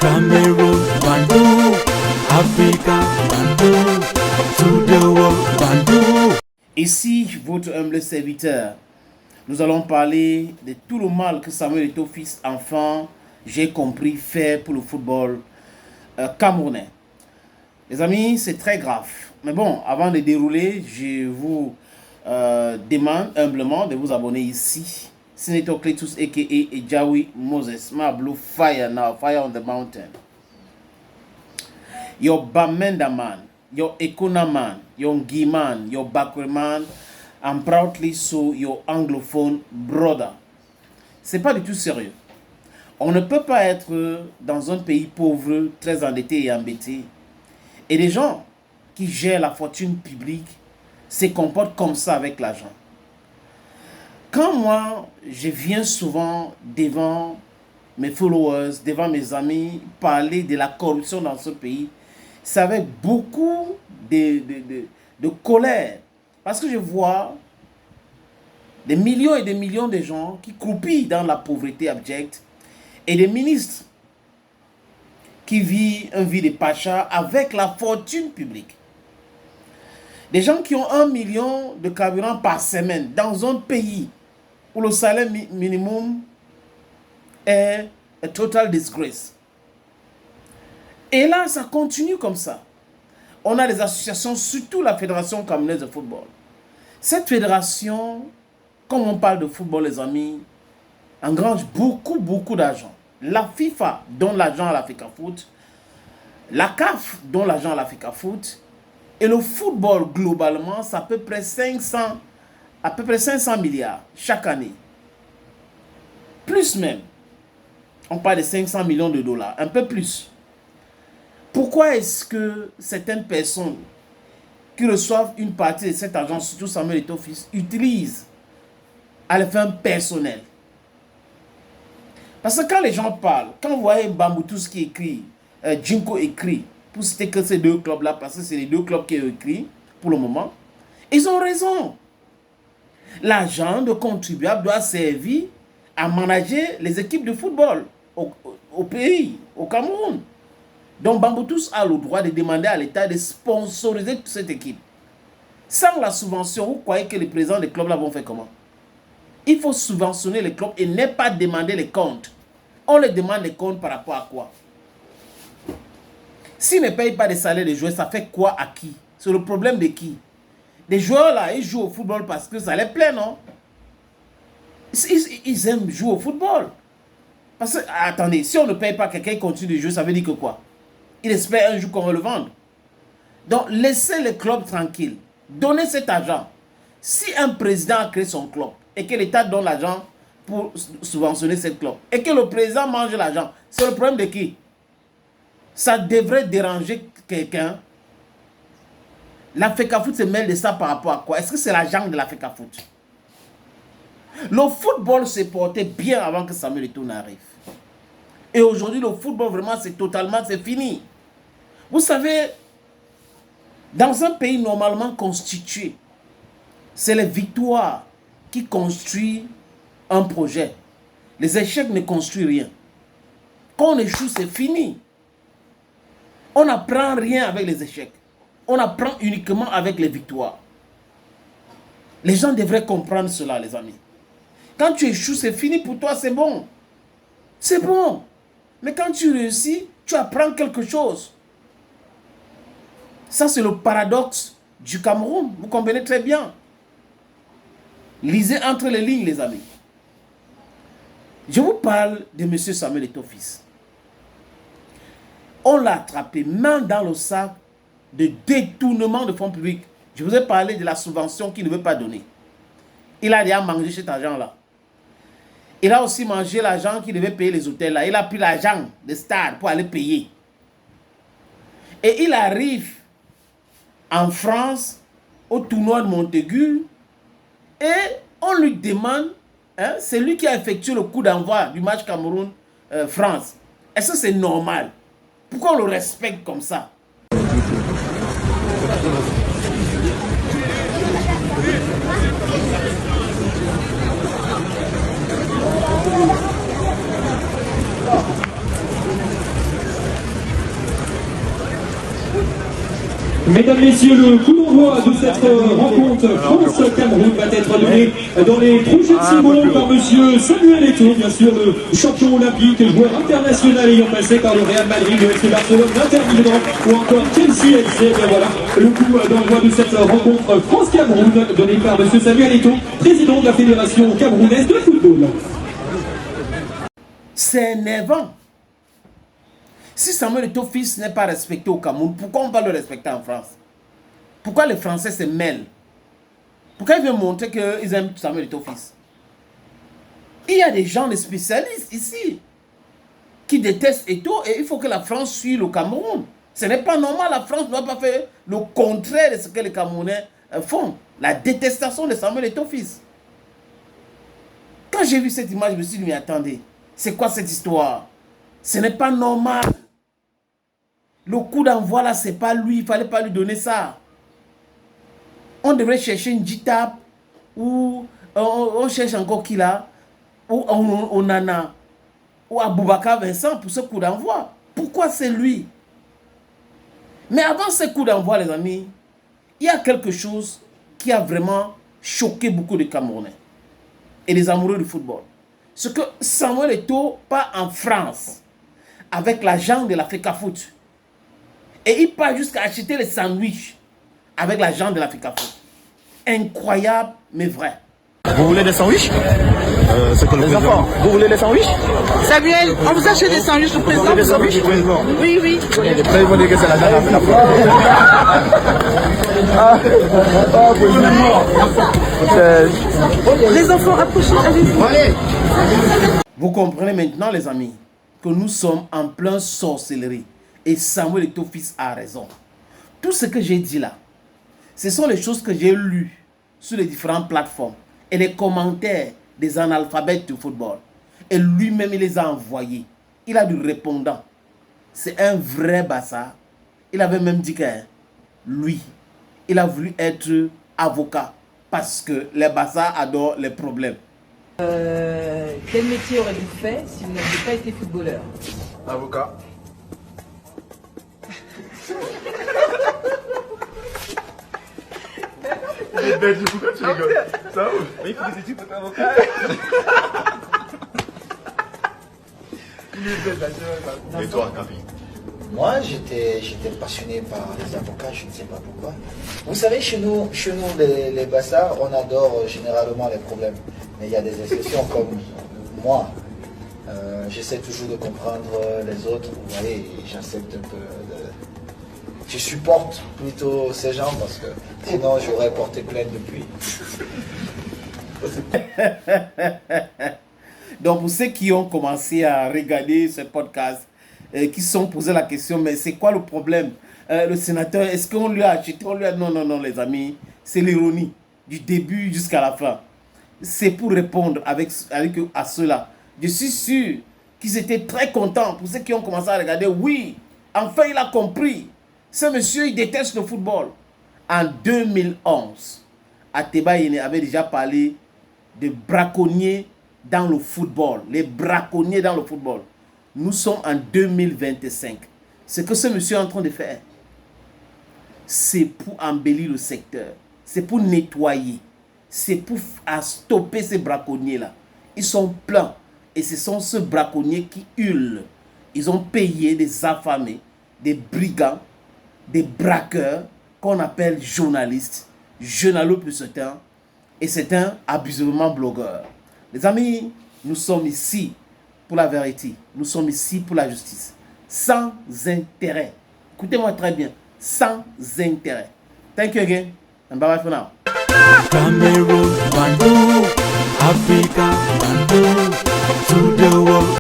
Cameroon, Bandung, Africa, Bandung, to the world, Bandung. Ici, votre humble serviteur, nous allons parler de tout le mal que Samuel Eto'o, fils enfant, j'ai compris, fait pour le football camerounais. Les amis, c'est très grave. Mais bon, avant de dérouler, je vous demande humblement de vous abonner ici. Senator Cletus aka Ejawi Moses, my blue fire now, fire on the mountain. Your Bamenda man, your Ekona man, your Ngi man, your Bakwe man, and proudly so your anglophone brother. C'est pas du tout sérieux. On ne peut pas être dans un pays pauvre, très endetté et embêté, et les gens qui gèrent la fortune publique se comportent comme ça avec l'argent. Quand moi, je viens souvent devant mes followers, devant mes amis, parler de la corruption dans ce pays, c'est avec beaucoup de colère. Parce que je vois des millions et des millions de gens qui croupissent dans la pauvreté abjecte et des ministres qui vivent une vie de pacha avec la fortune publique. Des gens qui ont 1 million de carburant par semaine dans un pays où le salaire minimum est a total disgrace. Et là, ça continue comme ça. On a des associations, surtout la Fédération camerounaise de football. Cette fédération, comme on parle de football, les amis, engrange beaucoup d'argent. La FIFA donne l'argent à l'Africa Foot, la CAF donne l'argent à l'Africa Foot, et le football, globalement, c'est à peu près 500 milliards chaque année. Plus même. On parle de 500 millions de dollars, un peu plus. Pourquoi est-ce que certaines personnes qui reçoivent une partie de cet argent, surtout Samuel Eto'o fils, utilisent à les fins personnelles? Parce que quand les gens parlent, quand vous voyez Bamboutus qui écrit, Jinko écrit, pour citer que ces deux clubs-là, parce que c'est les deux clubs qui ont écrit pour le moment, ils ont raison. L'argent de contribuable doit servir à manager les équipes de football au pays, au Cameroun. Donc Bamboutus a le droit de demander à l'État de sponsoriser toute cette équipe. Sans la subvention, vous croyez que les présidents des clubs là vont faire comment? Il faut subventionner les clubs et ne pas demander les comptes. On les demande les comptes par rapport à quoi? S'ils ne payent pas des salaires des joueurs, ça fait quoi à qui? C'est le problème de qui? Les joueurs là, ils jouent au football parce que ça les plaît, non? Ils aiment jouer au football. Parce que, attendez, si on ne paye pas quelqu'un qui continue de jouer, ça veut dire que quoi? Il espère un jour qu'on va le vendre. Donc, laissez les clubs tranquilles. Donnez cet argent. Si un président a créé son club et que l'État donne l'argent pour subventionner ce club et que le président mange l'argent, c'est le problème de qui? Ça devrait déranger quelqu'un. L'Africa Foot se mêle de ça par rapport à quoi? Est-ce que c'est l'argent de l'Africa Foot? Le football s'est porté bien avant que Samuel Eto'o n'arrive. Et aujourd'hui, le football, vraiment, c'est fini. Vous savez, dans un pays normalement constitué, c'est les victoires qui construisent un projet. Les échecs ne construisent rien. Quand on échoue, c'est fini. On n'apprend rien avec les échecs. On apprend uniquement avec les victoires. Les gens devraient comprendre cela, les amis. Quand tu échoues, c'est fini pour toi, c'est bon. C'est bon. Mais quand tu réussis, tu apprends quelque chose. Ça, c'est le paradoxe du Cameroun. Vous comprenez très bien. Lisez entre les lignes, les amis. Je vous parle de M. Samuel Eto'o fils. On l'a attrapé, main dans le sac de détournement de fonds publics. Je vous ai parlé de la subvention qu'il ne veut pas donner. Il a déjà mangé cet argent-là. Il a aussi mangé l'argent qui devait payer les hôtels là. Il a pris l'argent des stars pour aller payer. Et il arrive en France au tournoi de Montaigu et on lui demande, hein, c'est lui qui a effectué le coup d'envoi du match Cameroun-France. Est-ce que c'est normal? Pourquoi on le respecte comme ça? Mesdames, Messieurs, le coup d'envoi de cette rencontre France-Cameroun va être donné dans les prochaines secondes par Monsieur Samuel Eto'o, bien sûr, le champion olympique, joueur international ayant passé par le Real Madrid, le FC Barcelone, l'Inter Milan ou encore Chelsea FC. Bien voilà, le coup d'envoi de cette rencontre France-Cameroun donné par Monsieur Samuel Eto'o, président de la Fédération camerounaise de football. C'est énervant. Si Samuel Eto'o fils n'est pas respecté au Cameroun, pourquoi on va le respecter en France? Pourquoi les Français se mêlent? Pourquoi ils veulent montrer qu'ils aiment Samuel Eto'o fils? Il y a des gens, des spécialistes ici, qui détestent Eto'o et il faut que la France suive le Cameroun. Ce n'est pas normal, la France ne doit pas faire le contraire de ce que les Camerounais font. La détestation de Samuel Eto'o fils. Quand j'ai vu cette image, je me suis dit, mais attendez, c'est quoi cette histoire? Ce n'est pas normal. Le coup d'envoi là, c'est pas lui, il ne fallait pas lui donner ça. On devrait chercher une Jitap ou on cherche encore qui là, ou Onana ou Aboubakar Vincent pour ce coup d'envoi. Pourquoi c'est lui? Mais avant ce coup d'envoi, les amis, il y a quelque chose qui a vraiment choqué beaucoup de Camerounais et les amoureux du football. C'est que Samuel Eto'o part en France avec l'argent de l'Africa Foot. Et il part jusqu'à acheter les sandwichs avec l'argent de l'Africa Foot. Incroyable, mais vrai. Vous voulez des sandwichs C'est que les enfants, vous voulez des sandwichs? Samuel, on vous achète des sandwichs, le président. Vous voulez des sandwichs? Oui, oui. Après, ils vont dire que c'est la dernière fois. Les enfants, approchez, allez-y. Vous comprenez maintenant, les amis, que nous sommes en plein sorcellerie. Et Samuel Eto'o fils a raison. Tout ce que j'ai dit là, ce sont les choses que j'ai lues sur les différentes plateformes et les commentaires des analphabètes du football. Et lui-même, il les a envoyés. Il a du répondant. C'est un vrai bassa. Il avait même dit que lui, il a voulu être avocat parce que les bassas adorent les problèmes. Quel métier aurez-vous fait si vous n'aviez pas été footballeur? Avocat. Mais du coup, tu rigoles. Ça va? Oui, il faut des études pour être avocat. Et toi, Gabi? Moi, j'étais passionné par les avocats, je ne sais pas pourquoi. Vous savez, chez nous les bassards, on adore généralement les problèmes. Mais il y a des exceptions comme moi. J'essaie toujours de comprendre les autres. Vous voyez, j'accepte un peu je supporte plutôt ces gens parce que sinon j'aurais porté plainte depuis. Donc pour ceux qui ont commencé à regarder ce podcast, qui se sont posé la question, mais c'est quoi le problème? Le sénateur, est-ce qu'on lui a acheté? On lui a... Non, non, non, les amis, c'est l'ironie du début jusqu'à la fin. C'est pour répondre à cela. Je suis sûr qu'ils étaient très contents. Pour ceux qui ont commencé à regarder, oui, enfin il a compris. Ce monsieur, il déteste le football. En 2011, Ateba Yene avait déjà parlé de braconniers dans le football. Les braconniers dans le football. Nous sommes en 2025. Ce que ce monsieur est en train de faire, c'est pour embellir le secteur. C'est pour nettoyer. C'est pour stopper ces braconniers-là. Ils sont pleins. Et ce sont ces braconniers qui hurlent. Ils ont payé des affamés, des brigands, des braqueurs qu'on appelle journalistes, journaleux plus certains, et c'est un abusivement blogueur. Les amis, nous sommes ici pour la vérité, nous sommes ici pour la justice, sans intérêt. Écoutez-moi très bien, sans intérêt. Thank you again, and bye bye for now. Cameroon, Bandung, Africa, Bandung, to the world.